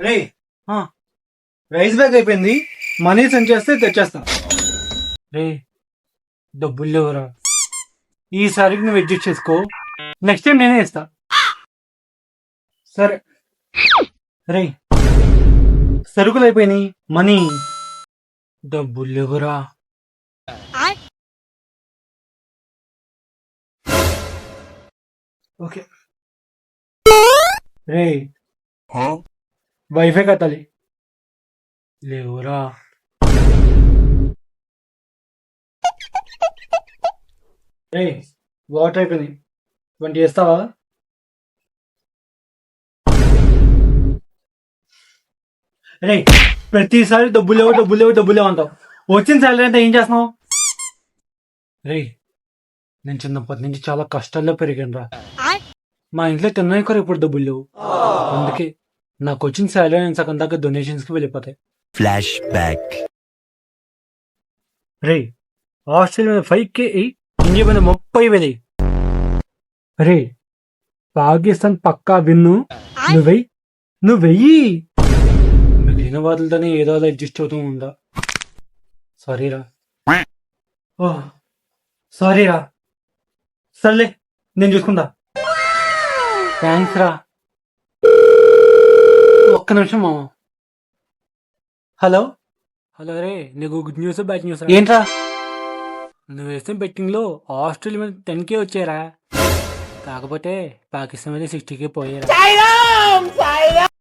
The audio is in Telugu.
రే రైస్ బ్యాగ్ అయిపోయింది. మనీ సెండ్ చేస్తే తెచ్చేస్తా. రే డబ్బులు లేవురా. ఈసారికి నువ్వు అడ్జస్ట్ చేసుకో. నెక్స్ట్ టైం నేనే ఇస్తా. సరే రే సరుకులు అయిపోయినాయి. మనీ డబ్బులు లేవురా. ఓకే రే వైఫై కట్టాలి. లేవురా. రే వాటర్ అయిపోయింది. 20 చేస్తావా? రే ప్రతిసారి డబ్బులు లేవు డబ్బులు లేవు డబ్బులు లేవు అంటావు. వచ్చిన సాలరీ అంటే ఏం చేస్తున్నావు? రే నేను చిన్నప్పటి నుంచి చాలా కష్టాల్లో పెరిగాను రా. మా ఇంట్లో తిన్నాయి కూడా ఇప్పుడు డబ్బులు లేవు. అందుకే నాకు వచ్చిన సాలరీ నేను సగం దాకా డొనేషన్స్ కి వెళ్ళిపోతాయి. Flash back. రే ఆస్ట్రేలియా మీద 5K, ఇండియా మీద 30,000. రే పాకిస్తాన్ పక్కా విన్ను. నువ్వెయ్యి మిగిలిన వాటితోనే ఏదో అలా అడ్జస్ట్ అవుతూ ఉందా. సారీరా. ఓ సారీరా. సర్లే నేను చూసుకుంటా. థ్యాంక్స్ రా. ఒక్క నిమిషం మామ. హలో హలో రే నీకు గుడ్ న్యూస్ బ్యాడ్ న్యూస్ ఏంట్రా? నువ్వు వేసిన బెట్టింగ్ లో ఆస్ట్రేలియా మీద 10K వచ్చారా. కాకపోతే పాకిస్తాన్ మీద 60K పోయారా.